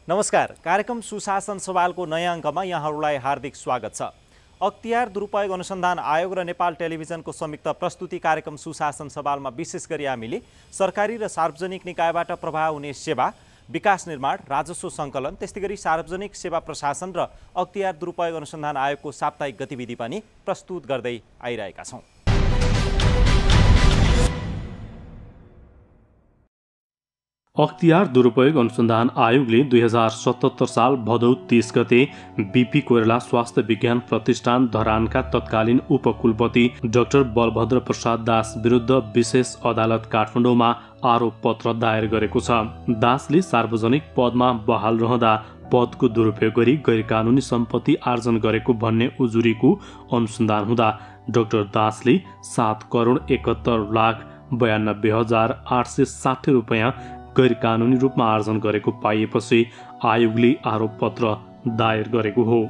नमस्कार। कार्यक्रम सुशासन सवालको नयाँ अङ्कमा यहाँहरूलाई हार्दिक स्वागत छ। अख्तियार दुरुपयोग अनुसन्धान आयोग र नेपाल टेलिभिजनको संयुक्त प्रस्तुति कार्यक्रम सुशासन सवालमा विशेष गरी हामीले सरकारी र सार्वजनिक निकायबाट प्रभाव हुने सेवा, विकास निर्माण, राजस्व सङ्कलन, त्यस्तै गरी सार्वजनिक सेवा प्रशासन र अख्तियार दुरुपयोग अनुसन्धान आयोगको साप्ताहिक गतिविधि पनि प्रस्तुत गर्दै आइरहेका छौँ। अख्तियार दुरुपयोग अनुसन्धान आयोगले 2077 साल भदौ 30 गते बीपी कोइराला स्वास्थ्य विज्ञान प्रतिष्ठान धरानका तत्कालीन उपकुलपति डाक्टर बलभद्र प्रसाद दास विरुद्ध विशेष अदालत काठमाडौँमा आरोप पत्र दायर गरेको छ। दासले सार्वजनिक पदमा बहाल रहँदा पदको दुरुपयोग गरी गैरकानुनी सम्पत्ति आर्जन गरेको भन्ने उजुरीको अनुसन्धान हुँदा डाक्टर दासले 7,71,92,860 रुपैयाँ गैरकानुनी रूपमा आर्जन गरेको पाइएपछि आयोगले आरोप पत्र दायर गरेको हो।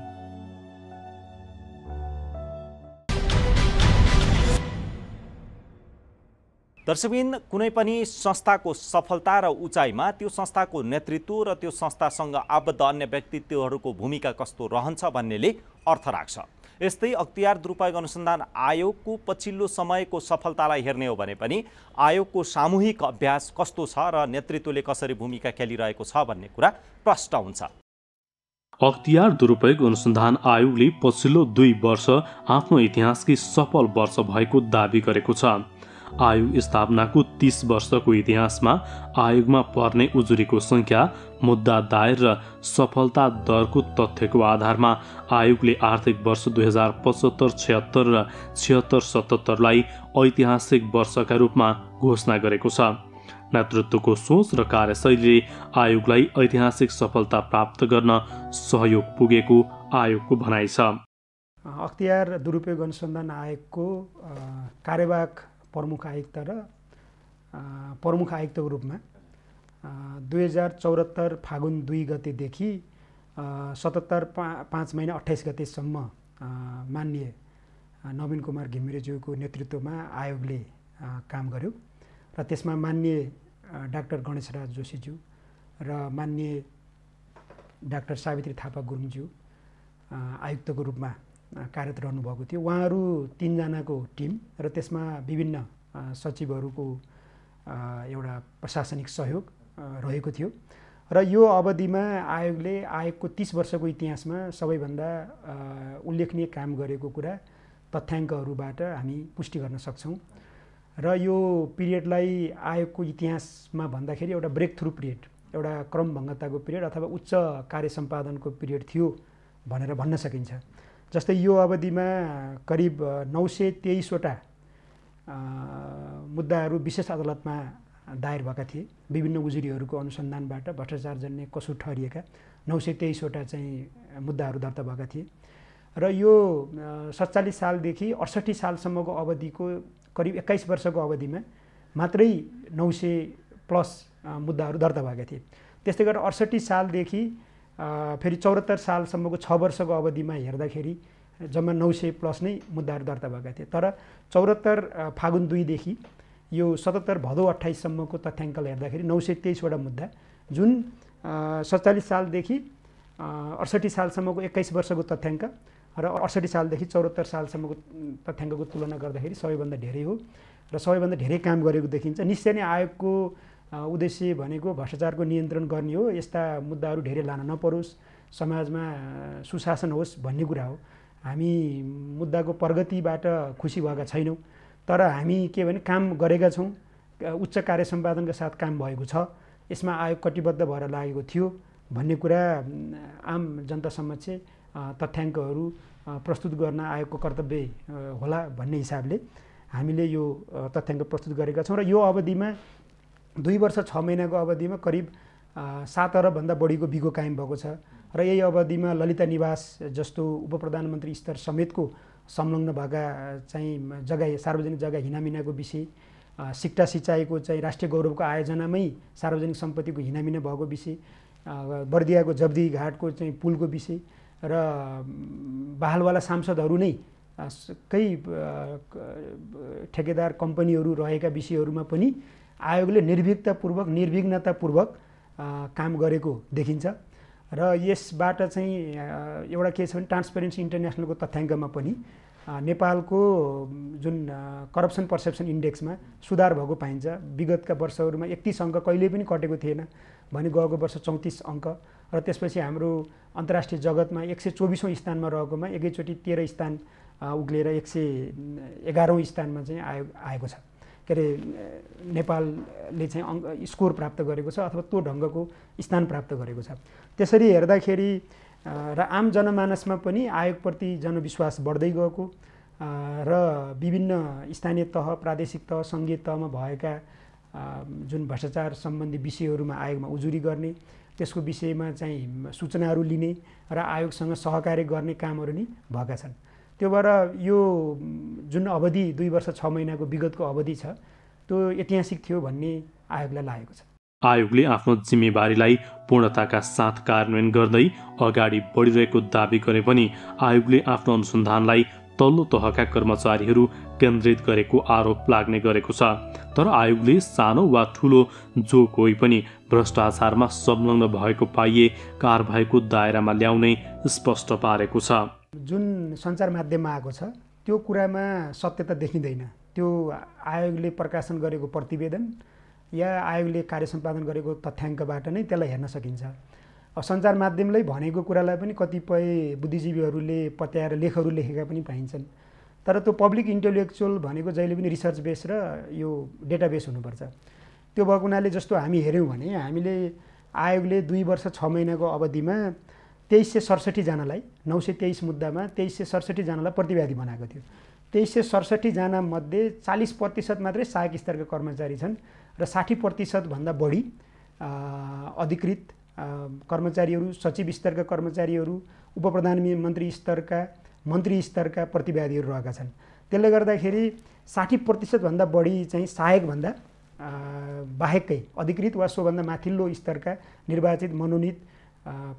दर्शकबिन, कुनै पनि संस्थाको सफलता र उचाइमा त्यो संस्थाको नेतृत्व र त्यो संस्थासँग आबद्ध अन्य व्यक्तित्वहरूको भूमिका कस्तो रहन्छ भन्नेले अर्थ राख्छ। यस्तै अख्तियार दुरुपयोग अनुसन्धान आयोगको पछिल्लो समयको सफलतालाई हेर्ने हो भने पनि आयोगको सामूहिक अभ्यास कस्तो छ र नेतृत्वले कसरी भूमिका खेलिरहेको छ भन्ने कुरा प्रष्ट हुन्छ। अख्तियार दुरुपयोग अनुसन्धान आयोगले पछिल्लो 2 वर्ष आफ्नो इतिहासकै सफल वर्ष भएको दावी गरेको छ। आयोग स्थापनाको 30 वर्षको इतिहासमा आयोगमा पर्ने उजुरीको संख्या, मुद्दा दायर र सफलता दरको तथ्यको आधारमा आयोगले आर्थिक वर्ष 2075-76 र 76-77 लाई ऐतिहासिक वर्षका रूपमा घोषणा गरेको छ। नेतृत्वको सोच र कार्यशैलीले आयोगलाई ऐतिहासिक सफलता प्राप्त गर्न सहयोग पुगेको आयोगको भनाइ छ। अख्तियार दुरुपयोग अनुसन्धान आयोगको कार्यवाहक प्रमुख आयुक्त र प्रमुख आयुक्तको रूपमा 2074 फागुन 2 गतेदेखि 77 5 महिना 28 गतेसम्म माननीय नवीन कुमार घिमिरेज्यूको नेतृत्वमा आयोगले काम गर्यो र त्यसमा माननीय डाक्टर गणेशराज जोशीज्यू र माननीय डाक्टर सावित्री थापा गुरुङज्यू आयुक्तको रूपमा कार्यरत रहनुभएको थियो। उहाँहरू 3 जनाको टिम र त्यसमा विभिन्न सचिवहरूको एउटा प्रशासनिक सहयोग रहेको थियो र यो अवधिमा आयोगको 30 वर्षको इतिहासमा सबैभन्दा उल्लेखनीय काम गरेको कुरा तथ्याङ्कहरूबाट हामी पुष्टि गर्न सक्छौँ र यो पिरियडलाई आयोगको इतिहासमा भन्दाखेरि एउटा ब्रेक थ्रु पिरियड, एउटा क्रमभङ्गताको पिरियड अथवा उच्च कार्य सम्पादनको पिरियड थियो भनेर भन्न सकिन्छ। जस्तै यो अवधिमा करिब 923 वटा मुद्दाहरू विशेष अदालतमा दायर भएका थिए। विभिन्न उजुरीहरूको अनुसन्धानबाट भ्रष्टाचार जन्य कसुर ठहरिएका 923 वटा चाहिँ मुद्दाहरू दर्ता भएका थिए र यो 47 सालदेखि 68 सालसम्मको अवधिको करिब 21 वर्षको अवधिमा मात्रै 900 प्लस मुद्दाहरू दर्ता भएका थिए। त्यस्तै गरेर 68 सालदेखि फेरि 74 सालसम्मको 6 वर्षको अवधिमा हेर्दाखेरि जम्मा 900 प्लस नै मुद्दाहरू दर्ता भएका थिए। तर 74 फागुन 2 देखि यो 77 भदौ 28 सम्मको तथ्याङ्कले हेर्दाखेरि 923 वटा मुद्दा, जुन 47 सालदेखि 68 सालसम्मको 21 वर्षको तथ्याङ्क र 68 सालदेखि 74 सालसम्मको तथ्याङ्कको तुलना गर्दाखेरि सबैभन्दा धेरै हो र सबैभन्दा धेरै काम गरेको देखिन्छ। निश्चय नै आयोगको उद्देश्य भनेको भ्रष्टाचारको नियन्त्रण गर्ने हो, यस्ता मुद्दाहरू धेरै लान नपरोस्, समाजमा सुशासन होस् भन्ने कुरा हो। हामी मुद्दाको प्रगतिबाट खुसी भएका छैनौँ, तर हामी के भने काम गरेका छौँ, उच्च कार्य सम्पादनका साथ काम भएको छ, यसमा आयोग कटिबद्ध भएर लागेको थियो भन्ने कुरा आम जनता समक्ष तथ्याङ्कहरू प्रस्तुत गर्न आयोगको कर्तव्य होला भन्ने हिसाबले हामीले यो तथ्याङ्क प्रस्तुत गरेका छौँ र यो अवधिमा 2 वर्ष 6 महिनाको अवधिमा करिब 7 अरबभन्दा बढीको बिगो कायम भएको छ र यही अवधिमा ललिता निवास जस्तो उपप्रधानमन्त्री स्तर समेतको संलग्न भएका चाहिँ जग्गा, सार्वजनिक जग्गा हिनामिनाको विषय, सिक्टा सिँचाइको चाहिँ राष्ट्रिय गौरवको आयोजनामै सार्वजनिक सम्पत्तिको हिनामिना भएको विषय, बर्दियाको जब्दी घाटको चाहिँ पुलको विषय र बहालवाला सांसदहरू नै कई ठेकेदार कम्पनीहरू रहेका विषयहरूमा पनि आयोगले निर्विघ्नतापूर्वक काम गरेको देखिन्छ र यसबाट चाहिँ एउटा के छ भने ट्रान्सपेरेन्सी इन्टरनेसनलको तथ्याङ्कमा पनि नेपालको जुन करप्सन पर्सेप्सन इन्डेक्समा सुधार भएको पाइन्छ। विगतका वर्षहरूमा 31 अङ्क कहिल्यै पनि कटेको थिएन भने गएको वर्ष 34 अङ्क र त्यसपछि हाम्रो अन्तर्राष्ट्रिय जगतमा 124औं स्थानमा रहेकोमा एकैचोटि 13 स्थान उक्लिएर 111औं स्थानमा चाहिँ आएको छ। के अरे नेपालले चाहिँ स्कोर प्राप्त गरेको छ अथवा त्यो ढङ्गको स्थान प्राप्त गरेको छ। त्यसरी हेर्दाखेरि र आम जनमानसमा पनि आयोगप्रति जनविश्वास बढ्दै गएको र विभिन्न स्थानीय तह, प्रादेशिक तह, सङ्घीय तहमा भएका जुन भ्रष्टाचार सम्बन्धी विषयहरूमा आयोगमा उजुरी गर्ने, त्यसको विषयमा चाहिँ सूचनाहरू लिने र आयोगसँग सहकार्य गर्ने कामहरू नि भएका छन्। त्यो भएर यो जुन अवधि 2 वर्ष 6 महिनाको विगतको अवधि छ त्यो ऐतिहासिक थियो भन्ने आयोगलाई लागेको छ। आयोगले आफ्नो जिम्मेवारीलाई पूर्णताका साथ कार्यान्वयन गर्दै अगाडि बढिरहेको दावी गरे पनि आयोगले आफ्नो अनुसन्धानलाई तल्लो तहका कर्मचारीहरू केन्द्रित गरेको आरोप लाग्ने गरेको छ। तर आयोगले सानो वा ठुलो जो कोही पनि भ्रष्टाचारमा संलग्न भएको पाइए कारबाहीको दायरामा ल्याउने स्पष्ट पारेको छ। जुन सञ्चार माध्यममा आएको छ त्यो कुरामा सत्यता देखिँदैन। त्यो आयोगले प्रकाशन गरेको प्रतिवेदन या आयोगले कार्य सम्पादन गरेको तथ्याङ्कबाट नै त्यसलाई हेर्न सकिन्छ। सञ्चार माध्यमले भनेको कुरालाई पनि कतिपय बुद्धिजीवीहरूले पत्याएर लेखहरू लेखेका पनि पाइन्छन्। तर त्यो पब्लिक इन्टेलेक्चुअल भनेको जहिले पनि रिसर्च बेस र यो डेटाबेस हुनुपर्छ। त्यो भएको हुनाले जस्तो हामी हेऱ्यौँ भने हामीले आयोगले 2 वर्ष 6 महिनाको अवधिमा 2367 जनालाई 923 मुद्दामा 2367 जनालाई प्रतिवादी बनाएको थियो। 2367 जना मध्ये 40% मात्रै सहायक स्तरका कर्मचारी छन् र 60% भन्दा बढी अधिकृत कर्मचारीहरू, सचिव स्तरका कर्मचारीहरू, उपप्रधानमन्त्री स्तरका, मन्त्री स्तरका प्रतिवादीहरू रहेका छन्। त्यसले गर्दाखेरि 60% भन्दा बढी चाहिँ सहायकभन्दा बाहेकै अधिकृत वा सोभन्दा माथिल्लो स्तरका निर्वाचित मनोनित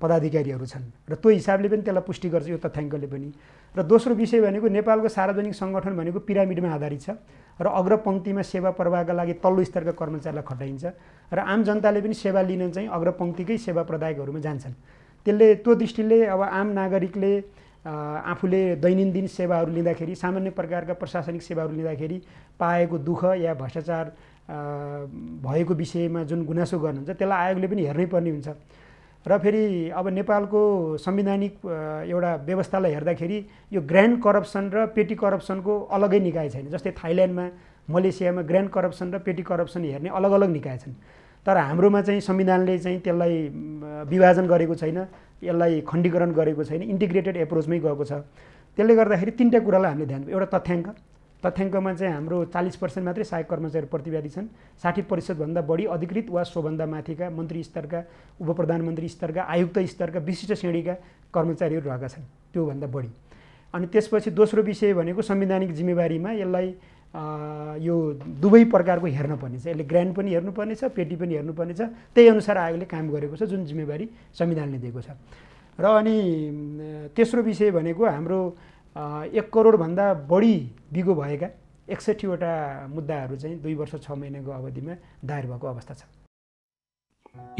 पदाधिकारीहरू छन् र त्यो हिसाबले पनि त्यसलाई पुष्टि गर्छ यो तथ्याङ्कले पनि। र दोस्रो विषय भनेको नेपालको सार्वजनिक सङ्गठन भनेको पिरामिडमा आधारित छ र अग्रपङ्क्तिमा सेवा प्रवाहका लागि तल्लो स्तरका कर्मचारीलाई खटाइन्छ र आम जनताले पनि सेवा लिन चाहिँ अग्रपङ्क्तिकै सेवा प्रदायकहरूमा जान्छन्। त्यसले त्यो दृष्टिले अब आम नागरिकले आफूले दैनन्दिन सेवाहरू लिँदाखेरि, सामान्य प्रकारका प्रशासनिक सेवाहरू लिँदाखेरि पाएको दुःख या भ्रष्टाचार भएको विषयमा जुन गुनासो गर्नुहुन्छ त्यसलाई आयोगले पनि हेर्नै पर्ने हुन्छ। र फेरि अब नेपालको संवैधानिक एउटा व्यवस्थालाई हेर्दाखेरि यो ग्रान्ड करप्सन र पेटी करप्सनको अलगै निकाय छैन। जस्तै थाइल्यान्डमा, मलेसियामा ग्रान्ड करप्सन र पेटी करप्सन हेर्ने अलग अलग निकाय छन्। तर हाम्रोमा चाहिँ संविधानले चाहिँ त्यसलाई विभाजन गरेको छैन, यसलाई खण्डीकरण गरेको छैन, इन्टिग्रेटेड एप्रोचमै गएको छ। त्यसले गर्दाखेरि 3टा कुरालाई हामीले ध्यान, एउटा तथ्याङ्कमा चाहिँ हाम्रो 40% मात्रै सहायक कर्मचारी प्रतिवादी छन्, 60% भन्दा बढी अधिकृत वा सोभन्दा माथिका मन्त्री स्तरका, उपप्रधानमन्त्री स्तरका, आयुक्त स्तरका विशिष्ट श्रेणीका कर्मचारीहरू रहेका छन्, त्योभन्दा बढी। अनि त्यसपछि दोस्रो विषय भनेको संवैधानिक जिम्मेवारीमा यसलाई यो दुवै प्रकारको हेर्नुपर्ने छ। यसले ग्रान्ड पनि हेर्नुपर्ने छ, पेटी पनि हेर्नुपर्ने छ। त्यही अनुसार आयोगले काम गरेको छ जुन जिम्मेवारी संविधानले दिएको छ। र अनि तेस्रो विषय भनेको हाम्रो 1 करोडभन्दा बढी बिगो भएका 61वटा मुद्दाहरू चाहिँ 2 वर्ष 6 महिनाको अवधिमा दायर भएको अवस्था छ।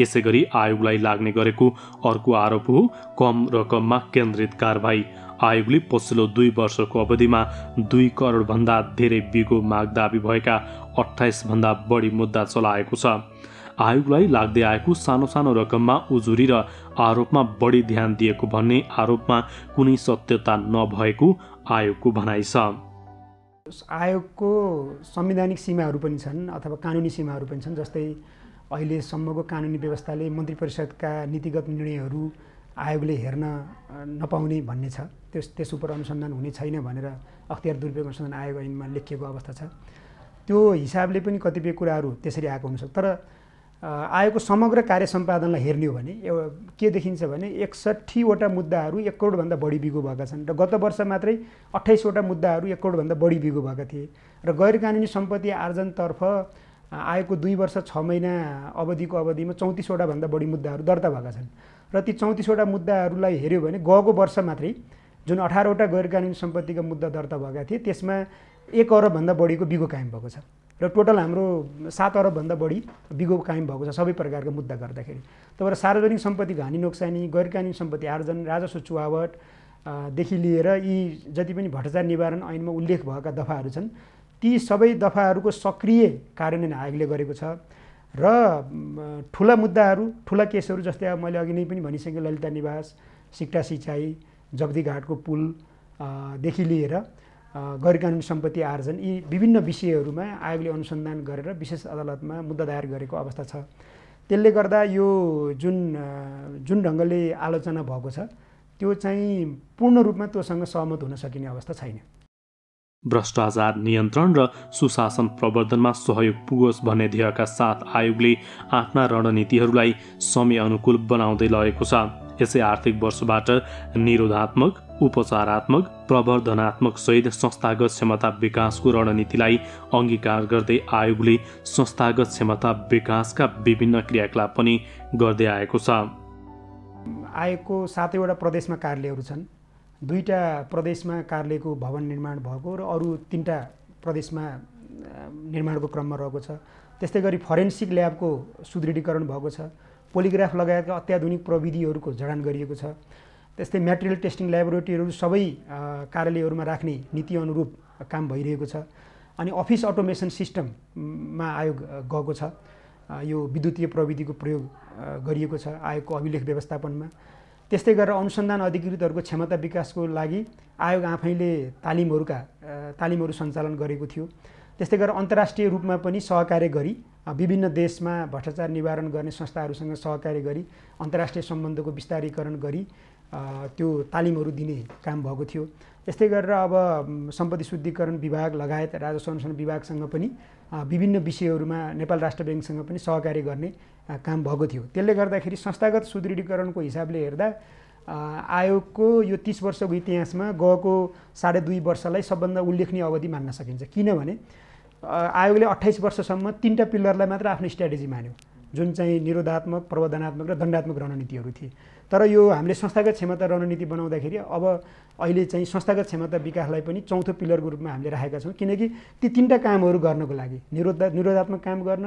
यसैगरी आयोगलाई लाग्ने गरेको अर्को आरोप हो कम रकममा केन्द्रित कारबाही। आयोगले पछिल्लो 2 वर्षको अवधिमा 2 करोडभन्दा धेरै बिगो माग दाबी भएका 28 भन्दा बढी मुद्दा चलाएको छ। आयोगलाई लाग्दै आएको सानो सानो रकममा उजुरी र आरोपमा बढी ध्यान दिएको भन्ने आरोपमा कुनै सत्यता नभएको आयोगको भनाइ छ। आयोगको संवैधानिक सीमाहरू पनि छन् अथवा कानुनी सीमाहरू पनि छन्। जस्तै अहिलेसम्मको कानुनी व्यवस्थाले मन्त्री परिषदका नीतिगत निर्णयहरू आयोगले हेर्न नपाउने भन्ने छ। त्यस उप अनुसन्धान हुने छैन भनेर अख्तियार दुरुपयोग अनुसन्धान आयोग ऐनमा लेखिएको अवस्था छ। त्यो हिसाबले पनि कतिपय कुराहरू त्यसरी आएको हुनसक्छ। तर आयोगको समग्र कार्य सम्पादनलाई हेर्ने हो भने के देखिन्छ भने 61वटा मुद्दाहरू 1 करोडभन्दा बढी बिगो भएका छन् र गत वर्ष मात्रै 28वटा मुद्दाहरू 1 करोडभन्दा बढी बिगो भएका थिए र गैर कानुनी सम्पत्ति आर्जनतर्फ आयोगको 2 वर्ष 6 महिना अवधिमा 34वटा भन्दा बढी मुद्दाहरू दर्ता भएका छन् र ती 34वटा मुद्दाहरूलाई हेऱ्यो भने गएको वर्ष मात्रै जुन 18वटा गैर कानुनी सम्पत्तिका मुद्दा दर्ता भएका थिए त्यसमा 1 अरब भन्दा बढीको बिगो कायम भएको छ। र टोटल हाम्रो 7 अरबभन्दा बढी बिगो कायम भएको छ सबै प्रकारका मुद्दा गर्दाखेरि। तर सार्वजनिक सम्पत्ति हानि नोक्सानी, गैर कानुनी सम्पत्ति आर्जन, राजस्व चुहावट देखि लिएर यी जति पनि भ्रष्टाचार निवारण ऐनमा उल्लेख भएका दफाहरू छन् ती सबै दफाहरूको सक्रिय कार्यान्वयन आयोगले गरेको छ। र ठुला मुद्दाहरू, ठुला केसहरू जस्तै अब मैले अघि नै पनि भनिसकेँ ललिता निवास, सिक्टा सिँचाइ, जगदीघाटको पुल देखि लिएर गैर कानुनी सम्पत्ति आर्जन यी विभिन्न विषयहरूमा आयोगले अनुसन्धान गरेर विशेष अदालतमा मुद्दा दायर गरेको अवस्था छ। त्यसले गर्दा यो जुन ढङ्गले आलोचना भएको छ त्यो चाहिँ पूर्ण रूपमा त्योसँग सहमत हुन सकिने अवस्था छैन। भ्रष्टाचार नियन्त्रण र सुशासन प्रवर्धनमा सहयोग पुगोस् भन्ने ध्येयका साथ आयोगले आफ्ना रणनीतिहरूलाई समय अनुकूल बनाउँदै लगेको छ। यसै आर्थिक वर्षबाट निरोधात्मक, उपचारात्मक, प्रवर्धनात्मक सहित संस्थागत क्षमता विकासको रणनीतिलाई अङ्गीकार गर्दै आयोगले संस्थागत क्षमता विकासका विभिन्न क्रियाकलाप पनि गर्दै आएको छ। आयोगको 7वटा प्रदेशमा कार्यालयहरू छन्। 2टा प्रदेशमा कार्यालयको भवन निर्माण भएको र अरू 3टा प्रदेशमा निर्माणको क्रममा रहेको छ। त्यस्तै गरी फरेन्सिक ल्याबको सुदृढीकरण भएको छ। पोलिग्राफ लगायतका अत्याधुनिक प्रविधिहरूको जडान गरिएको छ। त्यस्तै म्याटेरियल टेस्टिङ ल्याबोरेटरीहरू सबै कार्यालयहरूमा राख्ने नीति अनुरूप काम भइरहेको छ। अनि अफिस अटोमेसन सिस्टममा आयोग गएको छ। यो विद्युतीय प्रविधिको प्रयोग गरिएको छ आयोगको अभिलेख व्यवस्थापनमा। त्यस्तै गरेर अनुसन्धान अधिकृतहरूको क्षमता विकासको लागि आयोग आफैले तालिमहरू सञ्चालन गरेको थियो। त्यस्तै गरेर अन्तर्राष्ट्रिय रूपमा पनि सहकार्य गरी विभिन्न देशमा भ्रष्टाचार निवारण गर्ने संस्थाहरूसँग सहकार्य गरी अन्तर्राष्ट्रिय सम्बन्धको विस्तारीकरण गरी त्यो तालिमहरू दिने काम भएको थियो। त्यस्तै गरेर अब सम्पत्ति शुद्धिकरण विभाग लगायत राजस्व अनुसन्धान विभागसँग पनि विभिन्न विषयहरूमा नेपाल राष्ट्र ब्याङ्कसँग पनि सहकार्य गर्ने काम भएको थियो। त्यसले गर्दाखेरि संस्थागत सुदृढीकरणको हिसाबले हेर्दा आयोगको यो 30 वर्षको इतिहासमा गएको 2.5 वर्षलाई सबभन्दा उल्लेखनीय अवधि मान्न सकिन्छ। किनभने आयोगले 28 वर्षसम्म 3टा पिलरलाई मात्र आफ्नो स्ट्राटेजी मान्यो, जुन चाहिँ निरोधात्मक, प्रवर्धनात्मक र दण्डात्मक रणनीतिहरू थिए। तर यो हामीले संस्थागत क्षमता रणनीति बनाउँदाखेरि अब अहिले चाहिँ संस्थागत क्षमता विकासलाई पनि 4थो पिलरको रूपमा हामीले राखेका छौँ। किनकि ती 3टा कामहरू गर्नको लागि निरोधात्मक काम गर्न,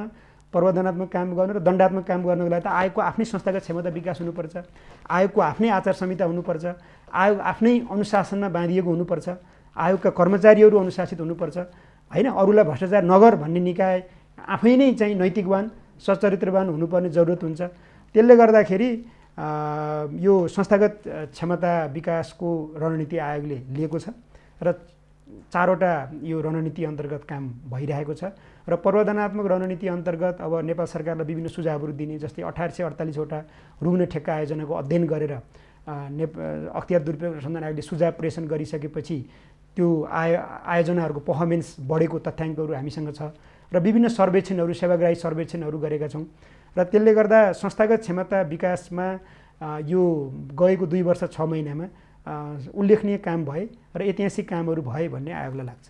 प्रवर्धनात्मक काम गर्न र दण्डात्मक काम गर्नको लागि त आयोगको आफ्नै संस्थागत क्षमता विकास हुनुपर्छ, आयोगको आफ्नै आचार संहिता हुनुपर्छ, आयोग आफ्नै अनुशासनमा बाँधिएको हुनुपर्छ, आयोगका कर्मचारीहरू अनुशासित हुनुपर्छ होइन। अरूलाई भ्रष्टाचार नगर भन्ने निकाय आफै नै चाहिँ नैतिकवान, सच्चरित्रवान हुनुपर्ने जरुरत हुन्छ। त्यसले गर्दाखेरि यो संस्थागत क्षमता विकासको रणनीति आयोगले लिएको छ र 4वटा यो रणनीति अन्तर्गत काम भइरहेको छ। र प्रवर्धनात्मक रणनीति अन्तर्गत अब नेपाल सरकारलाई विभिन्न सुझावहरू दिने, जस्तै 1848वटा रुग्न ठेक्का आयोजनाको अध्ययन गरेर अख्तियार दुरुपयोग अनुसन्धान आयोगले सुझाव प्रेषण गरिसकेपछि त्यो आयोजनाहरूको पर्फर्मेन्स बढेको तथ्याङ्कहरू हामीसँग छ र विभिन्न सर्वेक्षणहरू, सेवाग्राही सर्वेक्षणहरू गरेका छौँ। र त्यसले गर्दा संस्थागत क्षमता विकासमा यो गएको 2 वर्ष 6 महिनामा उल्लेखनीय काम भए र ऐतिहासिक कामहरू भए भन्ने आयोगलाई लाग्छ।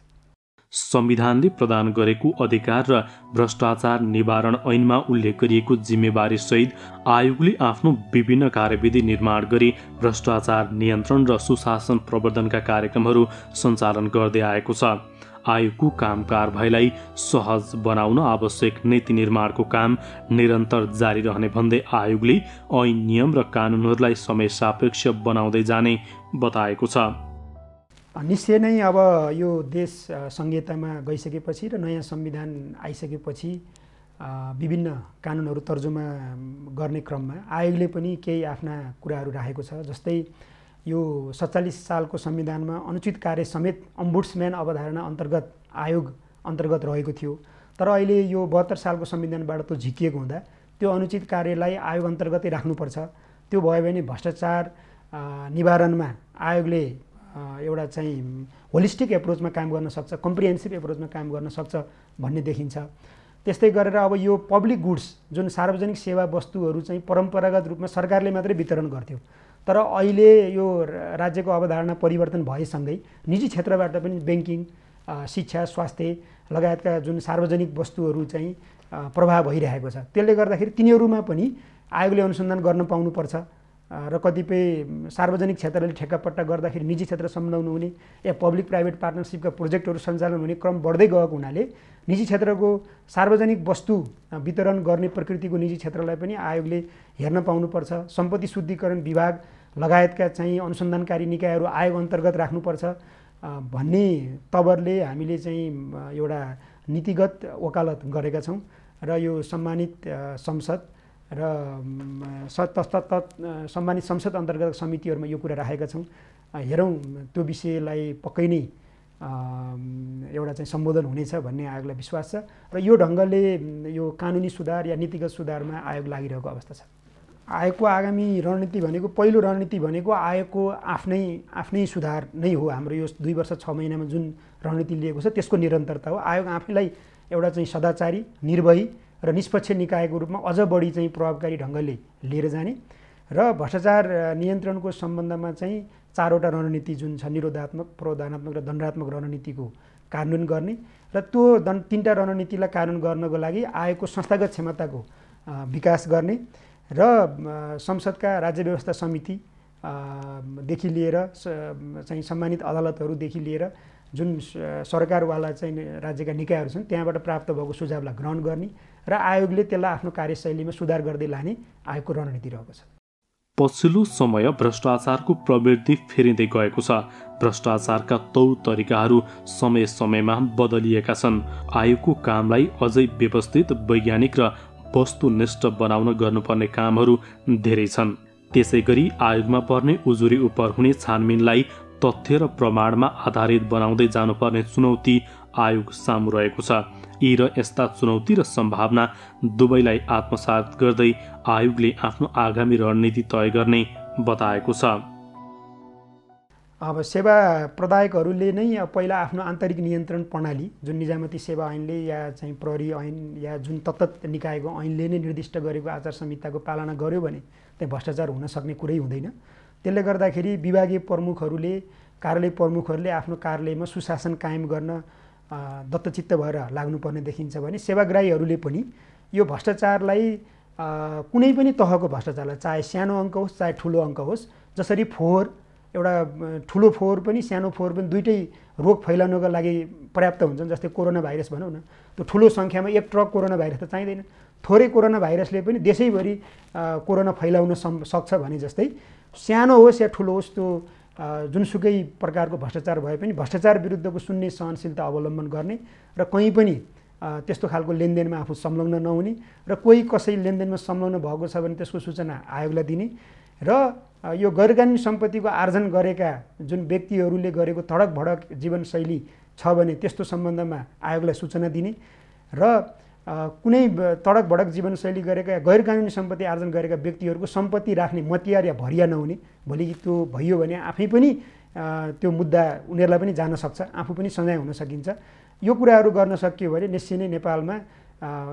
संविधानले प्रदान गरेको अधिकार र भ्रष्टाचार निवारण ऐनमा उल्लेख गरिएको जिम्मेवारी सहित आयोगले आफ्नो विभिन्न कार्यविधि निर्माण गरी भ्रष्टाचार नियन्त्रण र सुशासन प्रवर्धनका कार्यक्रमहरू सञ्चालन गर्दै आएको छ। आयोगको काम कारबाहीलाई सहज बनाउन आवश्यक नीति निर्माणको काम निरन्तर जारी रहने भन्दै आयोगले ऐन, नियम र कानुनहरूलाई समय सापेक्ष बनाउँदै जाने बताएको छ। निश्चय नै अब यो देश संहितामा गइसकेपछि र नयाँ संविधान आइसकेपछि विभिन्न कानुनहरू तर्जुमा गर्ने क्रममा आयोगले पनि केही आफ्ना कुराहरू राखेको छ। जस्तै यो 47 सालको संविधानमा अनुचित कार्य समेत अम्बुड्सम्यान अवधारणा अन्तर्गत आयोग अन्तर्गत रहेको थियो। तर अहिले यो 72 सालको संविधानबाट त्यो झिकिएको हुँदा त्यो अनुचित कार्यलाई आयोग अन्तर्गतै राख्नुपर्छ। त्यो भयो भने भ्रष्टाचार निवारणमा आयोगले एउटा चाहिँ होलिस्टिक एप्रोचमा काम गर्न सक्छ, कम्प्रिहेन्सिभ एप्रोचमा काम गर्न सक्छ भन्ने देखिन्छ। त्यस्तै गरेर अब यो पब्लिक गुड्स जुन सार्वजनिक सेवा वस्तुहरू चाहिँ परम्परागत रूपमा सरकारले मात्रै वितरण गर्थ्यो, तर अहिले यो राज्यको अवधारणा परिवर्तन भएसँगै निजी क्षेत्रबाट पनि ब्याङ्किङ, शिक्षा, स्वास्थ्य लगायतका जुन सार्वजनिक वस्तुहरू चाहिँ प्रभाव भइरहेको छ। त्यसले गर्दाखेरि तिनीहरूमा पनि आयोगले अनुसन्धान गर्न पाउनुपर्छ र कतिपय सार्वजनिक क्षेत्रले ठेक्कापट्टा गर्दाखेरि निजी क्षेत्र सम्झाउनु हुने या पब्लिक प्राइभेट पार्टनरसिपका प्रोजेक्टहरू सञ्चालन हुने क्रम बढ्दै गएको हुनाले निजी क्षेत्रको सार्वजनिक वस्तु वितरण गर्ने प्रकृतिको निजी क्षेत्रलाई पनि आयोगले हेर्न पाउनुपर्छ। सम्पत्ति शुद्धिकरण विभाग लगायतका चाहिँ अनुसन्धानकारी निकायहरू आयोग अन्तर्गत राख्नुपर्छ भन्ने तवरले हामीले चाहिँ एउटा नीतिगत वकालत गरेका छौँ र यो सम्मानित संसद र सम्मानित संसद अन्तर्गत समितिहरूमा यो कुरा राखेका छौँ। हेरौँ त्यो विषयलाई पक्कै नै एउटा चाहिँ सम्बोधन हुनेछ भन्ने आयोगलाई विश्वास छ र यो ढङ्गले यो कानुनी सुधार या नीतिगत सुधारमा आयोग लागिरहेको अवस्था छ। आयोगको आगामी रणनीति भनेको पहिलो रणनीति भनेको आयोगको आफ्नै सुधार नै हो। हाम्रो यो 2 वर्ष 6 महिनामा जुन रणनीति लिएको छ त्यसको निरन्तरता हो। आयोग आफैलाई एउटा चाहिँ सदाचारी, निर्भयी र निष्पक्ष निकायको रूपमा अझ बढी चाहिँ प्रभावकारी ढङ्गले लिएर जाने र भ्रष्टाचार नियन्त्रणको सम्बन्धमा चाहिँ 4वटा रणनीति जुन छ निरोधात्मक, प्रावधानात्मक र दण्डात्मक रणनीतिको कार्यान्वयन गर्ने र त्यो 3टा रणनीतिलाई कार्यान्वयन गर्नको लागि आयोगको संस्थागत क्षमताको विकास गर्ने र संसदका राज्य व्यवस्था समिति देखि लिएर चाहिँ सम्मानित अदालतहरूदेखि लिएर जुन सरकारवाला चाहिँ राज्यका निकायहरू छन् त्यहाँबाट प्राप्त भएको सुझावलाई ग्रहण गर्ने र आयोगले त्यसलाई आफ्नो कार्यशैलीमा सुधार गर्दै लाने आयोगको रणनीति रहेको छ। पछिल्लो समय भ्रष्टाचारको प्रवृत्ति फेरिँदै गएको छ। भ्रष्टाचारका तौर तरिकाहरू समय समयमा बदलिएका छन्। आयोगको कामलाई अझै व्यवस्थित, वैज्ञानिक र वस्तुनिष्ठ बनाउन गर्नुपर्ने कामहरू धेरै छन्। त्यसै गरी आयोगमा पर्ने उजुरी उप हुने छानबिनलाई तथ्य र प्रमाणमा आधारित बनाउँदै जानुपर्ने चुनौती आयोग सामु रहेको छ। यी र यस्ता चुनौती र सम्भावना दुवैलाई आत्मसात गर्दै आयोगले आफ्नो आगामी रणनीति तय गर्ने बताएको छ। अब सेवा प्रदायकहरूले नै पहिला आफ्नो आन्तरिक नियन्त्रण प्रणाली जुन निजामती सेवा ऐनले या चाहिँ प्रहरी ऐन या जुन तत्त निकायको ऐनले नै निर्दिष्ट गरेको आचार संहिताको पालना गर्यो भने त्यहाँ भ्रष्टाचार हुन सक्ने कुरै हुँदैन। त्यसले गर्दाखेरि विभागीय प्रमुखहरूले, कार्यालय प्रमुखहरूले आफ्नो कार्यालयमा सुशासन कायम गर्न दत्तचित्त भएर लाग्नुपर्ने देखिन्छ भने सेवाग्राहीहरूले पनि यो भ्रष्टाचारलाई कुनै पनि तहको भ्रष्टाचारलाई चाहे सानो अङ्क होस् चाहे ठुलो अङ्क होस्, जसरी फोहोर एउटा ठुलो फोहोर पनि सानो फोहोर पनि दुइटै रोग फैलाउनको लागि पर्याप्त हुन्छन्। जस्तै कोरोना भाइरस भनौँ न, त्यो ठुलो सङ्ख्यामा 1 ट्रक कोरोना भाइरस त चाहिँदैन। थोरै कोरोना भाइरसले पनि देशैभरि कोरोना फैलाउन सक्छ भने जस्तै सानो होस् या ठुलो होस् त्यो जुनसुकै प्रकारको भ्रष्टाचार भए पनि भ्रष्टाचार विरुद्धको शून्य सहनशीलता अवलम्बन गर्ने र कहीँ पनि त्यस्तो खालको लेनदेनमा आफू संलग्न नहुने र कोही कसै लेनदेनमा संलग्न भएको छ भने त्यसको सूचना आयोगलाई दिने र यो गैरकानुनी सम्पत्तिको आर्जन गरेका जुन व्यक्तिहरूले गरेको तडक भडक जीवनशैली छ भने त्यस्तो सम्बन्धमा आयोगलाई सूचना दिने र कुनै तडक भडक जीवनशैली गरेका गैरकानुनी सम्पत्ति आर्जन गरेका व्यक्तिहरूको सम्पत्ति राख्ने मतियार या भरिया नहुने। भोलि त्यो भइयो भने आफै पनि त्यो मुद्दा उनीहरूलाई पनि जान सक्छ, आफू पनि सजाय हुन सकिन्छ। यो कुराहरू गर्न सकियो भने निश्चय नै नेपालमा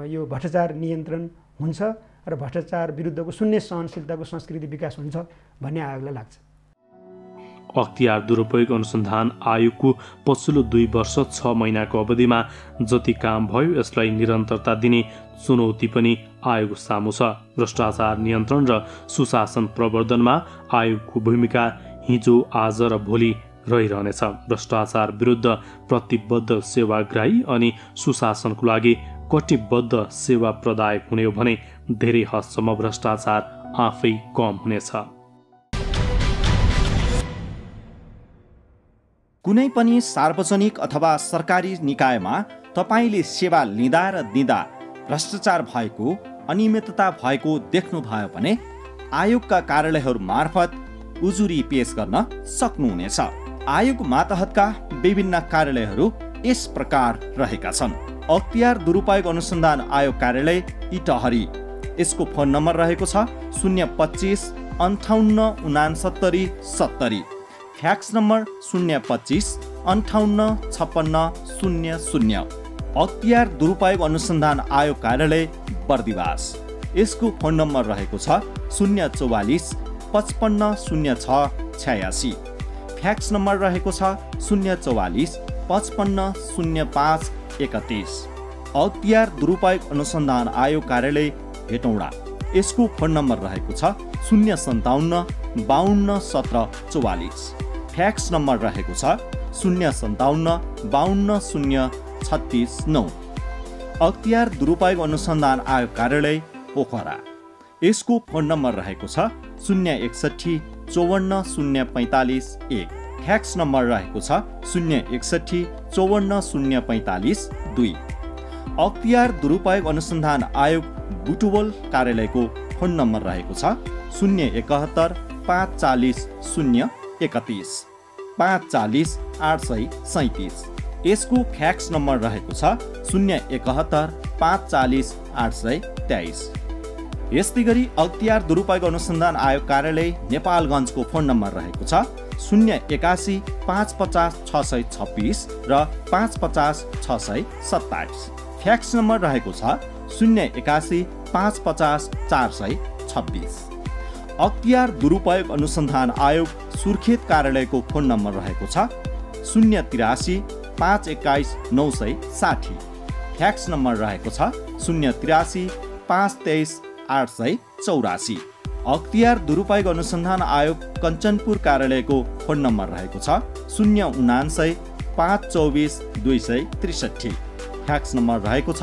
यो भ्रष्टाचार नियन्त्रण हुन्छ र भ्रष्टाचार विरुद्धको शून्य सहनशीलताको संस्कृति विकास हुन्छ भन्ने आयोगलाई लाग्छ। अख्तियार दुरुपयोग अनुसन्धान आयोगको पछिल्लो 2 वर्ष 6 महिनाको अवधिमा जति काम भयो यसलाई निरन्तरता दिने चुनौती पनि आयोग सामु छ। भ्रष्टाचार नियन्त्रण र सुशासन प्रवर्धनमा आयोगको भूमिका हिजो, आज र भोलि रहिरहनेछ। भ्रष्टाचार विरुद्ध प्रतिबद्ध सेवाग्राही अनि सुशासनको लागि कटिबद्ध सेवा प्रदायक हुने हो भने धेरै हदसम्म भ्रष्टाचार आफै कम हुनेछ। कुनै पनि सार्वजनिक अथवा सरकारी निकायमा तपाईँले सेवा लिँदा र दिँदा भ्रष्टाचार भएको, अनियमितता भएको देख्नुभयो भने आयोगका कार्यालयहरू मार्फत उजुरी पेश गर्न सक्नुहुनेछ। आयोग मातहतका विभिन्न कार्यालयहरू यस प्रकार रहेका छन्। अख्तियार दुरुपयोग अनुसन्धान आयोग कार्यालय इटहरी, यसको फोन नम्बर रहेको छ 025 58 69 70। Fax number 025 58 56 00। अख्तियार दुरुपयोग अनुसन्धान आयोग कार्यालय बर्दिवास, यसको फोन नम्बर रहेको छ 044 55 06 86। फ्याक्स नम्बर रहेको छ 044 55 05 31। अख्तियार दुरुपयोग अनुसन्धान आयोग कार्यालय हेटौँडा, यसको फोन नम्बर रहेको छ 057 52 17 44। फ्याक्स नम्बर रहेको छ 057 52 0 36 9। अख्तियार दुरुपयोग अनुसन्धान आयोग कार्यालय पोखरा, यसको फोन नम्बर रहेको छ 061 54 045 1। फ्याक्स नम्बर रहेको छ 061 54 045 2। अख्तियार दुरुपयोग अनुसन्धान आयोग बुटवल कार्यालयको फोन नम्बर रहेको छ 071 540 031 540 837। यसको फ्याक्स नम्बर रहेको छ 071 540 823। यस्तै गरी अख्तियार दुरुपयोग अनुसन्धान आयोग कार्यालय नेपालगञ्जको फोन नम्बर रहेको छ 081 550 626 र 550 627। फ्याक्स नम्बर रहेको छ 081 550 426। अख्तियार दुरुपयोग अनुसन्धान आयोग सुर्खेत कार्यालयको फोन नम्बर रहेको छ 083 521 960। फ्याक्स नम्बर रहेको छ 083 523 884। अख्तियार दुरुपयोग अनुसन्धान आयोग कञ्चनपुर कार्यालयको फोन नम्बर रहेको छ 079 524 263। फ्याक्स नम्बर रहेको छ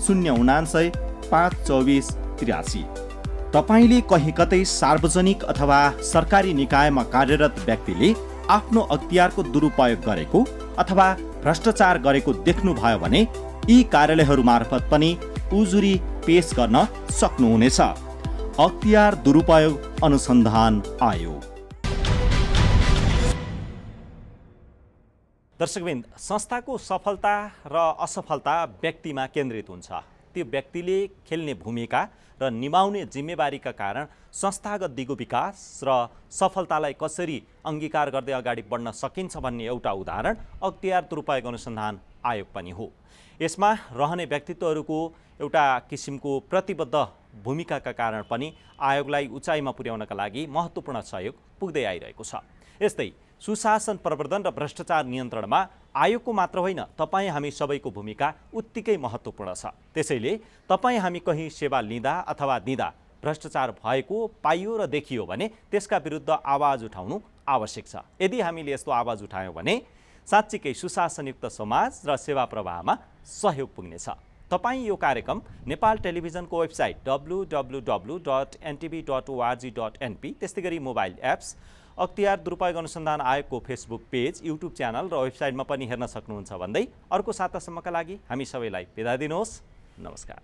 079 524 83। तपाईँले कहीँ कतै सार्वजनिक अथवा सरकारी निकायमा कार्यरत व्यक्तिले आफ्नो अख्तियारको दुरुपयोग गरेको अथवा भ्रष्टाचार गरेको देख्नुभयो भने यी कार्यालयहरू मार्फत पनि उजुरी पेश गर्न सक्नुहुनेछ। अख्तियार दुरुपयोग अनुसन्धान आयोग। दर्शकवृन्द, संस्थाको सफलता र असफलता व्यक्तिमा केन्द्रित हुन्छ। त्यो व्यक्तिले खेल्ने भूमिका र निभाउने जिम्मेवारीका कारण संस्थागत दिगो विकास र सफलतालाई कसरी अङ्गीकार गर्दै अगाडि बढ्न सकिन्छ भन्ने एउटा उदाहरण अख्तियार दुरुपयोग अनुसन्धान आयोग पनि हो। यसमा रहने व्यक्तित्वहरूको एउटा किसिमको प्रतिबद्ध भूमिकाका कारण पनि आयोगलाई उचाइमा पुर्याउनका लागि महत्त्वपूर्ण सहयोग पुग्दै आइरहेको छ। यस्तै सुशासन प्रवर्धन र भ्रष्टाचार नियन्त्रणमा आयोगको मात्र होइन, तपाईँ हामी सबैको भूमिका उत्तिकै महत्त्वपूर्ण छ। त्यसैले तपाईँ हामी कहीँ सेवा लिँदा अथवा दिँदा भ्रष्टाचार भएको पाइयो र देखियो भने त्यसका विरुद्ध आवाज उठाउनु आवश्यक छ। यदि हामीले यस्तो आवाज उठायौँ भने साँच्चीकै सुशासनयुक्त समाज र सेवा प्रवाहमा सहयोग पुग्नेछ। तपाईँ यो कार्यक्रम नेपाल टेलिभिजनको वेबसाइट www.ntv.org.np, त्यस्तै गरी मोबाइल एप्स, अख्तियार दुरुपयोग अनुसन्धान आयोगको फेसबुक पेज, युट्युब च्यानल र वेबसाइटमा पनि हेर्न सक्नुहुन्छ भन्दै अर्को सातासम्मका लागि हामी सबैलाई बिदा दिनुहोस्। नमस्कार।